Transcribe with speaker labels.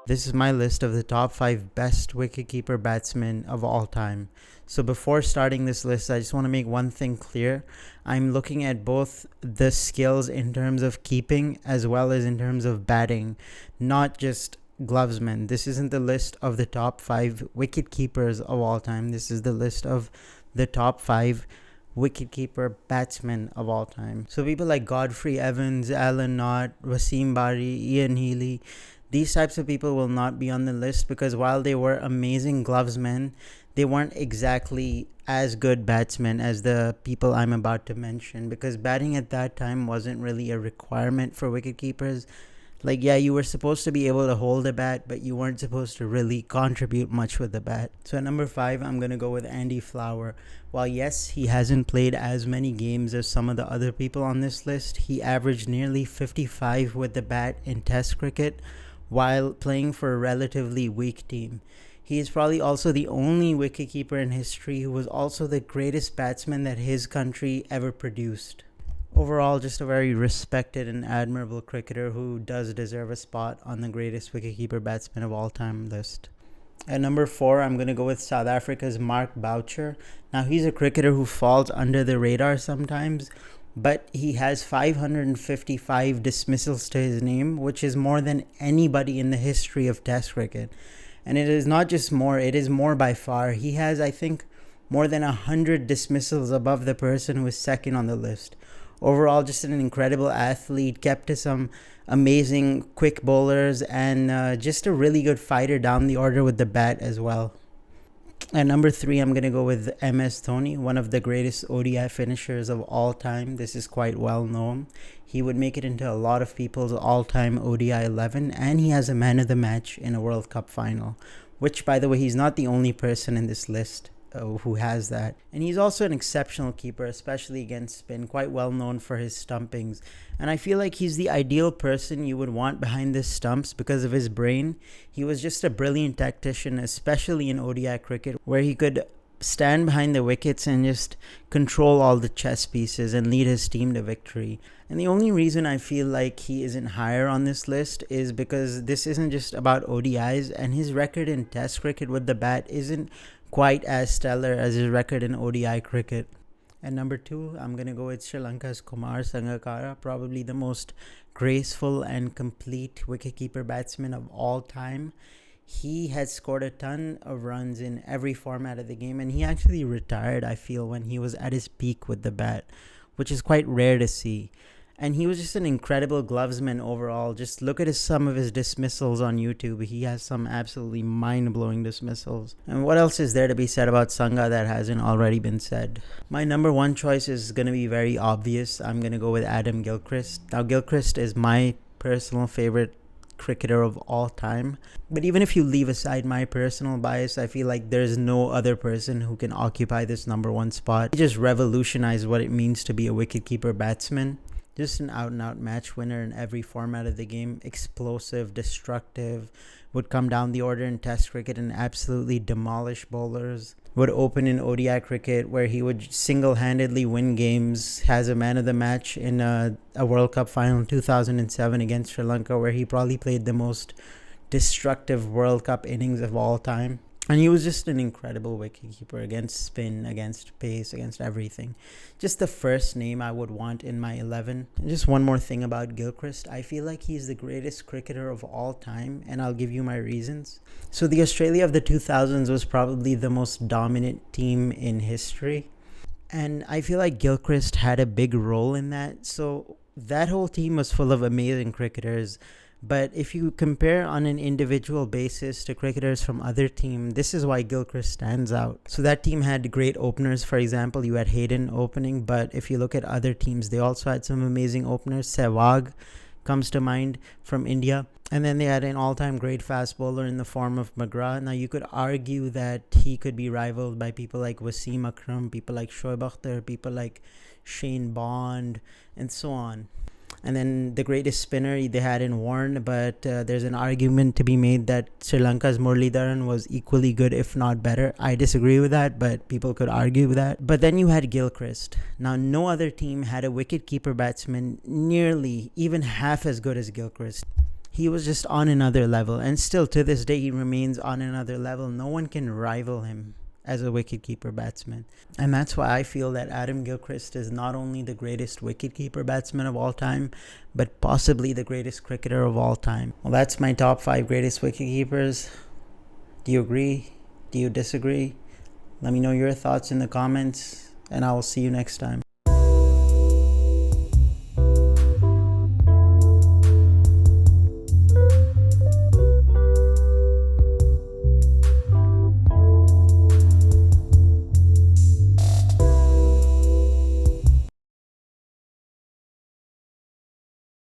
Speaker 1: This is my list of the top 5 best wicketkeeper batsmen of all time. So before starting this list, I just want to make one thing clear. I'm looking at both the skills in terms of keeping as well as in terms of batting, not just glovesmen. This isn't the list of the top 5 wicket keepers of all time. This is the list of the top 5 wicketkeeper batsmen of all time. So people like Godfrey Evans, Alan Knott, Wasim Bari, Ian Healy, these types of people will not be on the list because while they were amazing glovesmen, they weren't exactly as good batsmen as the people I'm about to mention, because batting at that time wasn't really a requirement for wicketkeepers. Like, yeah, you were supposed to be able to hold a bat, but you weren't supposed to really contribute much with the bat. So at number 5, I'm going to go with Andy Flower. While yes, he hasn't played as many games as some of the other people on this list, he averaged nearly 55 with the bat in Test cricket while playing for a relatively weak team. He is probably also the only wicketkeeper in history who was also the greatest batsman that his country ever produced. Overall, just a very respected and admirable cricketer who does deserve a spot on the greatest wicketkeeper batsman of all time list. At number 4, I'm going to go with South Africa's Mark Boucher. Now, he's a cricketer who falls under the radar sometimes, but he has 555 dismissals to his name, which is more than anybody in the history of Test cricket. And it is not just more, it is more by far. He has, I think, more than 100 dismissals above the person who is second on the list. Overall, just an incredible athlete, kept to some amazing quick bowlers, and just a really good fighter down the order with the bat as well. At number 3, I'm going to go with MS Dhoni, one of the greatest ODI finishers of all time. This is quite well known. He would make it into a lot of people's all-time ODI 11, and he has a man of the match in a World Cup final, which, by the way, he's not the only person in this list who has that. And he's also an exceptional keeper, especially against spin, quite well known for his stumpings. And I feel like he's the ideal person you would want behind the stumps because of his brain. He was just a brilliant tactician, especially in ODI cricket, where he could stand behind the wickets and just control all the chess pieces and lead his team to victory. And the only reason I feel like he isn't higher on this list is because this isn't just about ODIs, and his record in Test cricket with the bat isn't quite as stellar as his record in ODI cricket. At number 2, I'm going to go with Sri Lanka's Kumar Sangakkara, probably the most graceful and complete wicketkeeper batsman of all time. He had scored a ton of runs in every format of the game, and he actually retired, I feel, when he was at his peak with the bat, which is quite rare to see. And he was just an incredible glovesman overall. Just look at some of his dismissals on YouTube. He has some absolutely mind-blowing dismissals. And what else is there to be said about Sangha that hasn't already been said? My number 1 choice is going to be very obvious. I'm going to go with Adam Gilchrist. Now, Gilchrist is my personal favorite cricketer of all time. But even if you leave aside my personal bias, I feel like there's no other person who can occupy this number 1 spot. He just revolutionized what it means to be a wicketkeeper batsman. Just an out-and-out match winner in every format of the game. Explosive, destructive, would come down the order in Test cricket and absolutely demolish bowlers. Would open in ODI cricket where he would single-handedly win games. Has a man of the match in a World Cup final in 2007 against Sri Lanka, where he probably played the most destructive World Cup innings of all time. And he was just an incredible wicketkeeper against spin, against pace, against everything. Just the first name I would want in my 11. And just one more thing about Gilchrist. I feel like he's the greatest cricketer of all time, and I'll give you my reasons. So the Australia of the 2000s was probably the most dominant team in history. And I feel like Gilchrist had a big role in that. So that whole team was full of amazing cricketers. But if you compare on an individual basis to cricketers from other teams, this is why Gilchrist stands out. So that team had great openers. For example, you had Hayden opening, but if you look at other teams, they also had some amazing openers. Sehwag comes to mind from India. And then they had an all-time great fast bowler in the form of McGrath. Now, you could argue that he could be rivaled by people like Wasim Akram, people like Shoaib Akhtar, people like Shane Bond, and so on. And then the greatest spinner they had in Warren, but there's an argument to be made that Sri Lanka's Muralidharan was equally good, if not better. I disagree with that, but people could argue that. But then you had Gilchrist. Now, no other team had a wicket-keeper batsman nearly even half as good as Gilchrist. he was just on another level. And still to this day, he remains on another level. No one can rival him as a wicketkeeper batsman. And that's why I feel that Adam Gilchrist is not only the greatest wicketkeeper batsman of all time, but possibly the greatest cricketer of all time. Well, that's my top 5 greatest wicketkeepers. Do you agree? Do you disagree? Let me know your thoughts in the comments, and I will see you next time.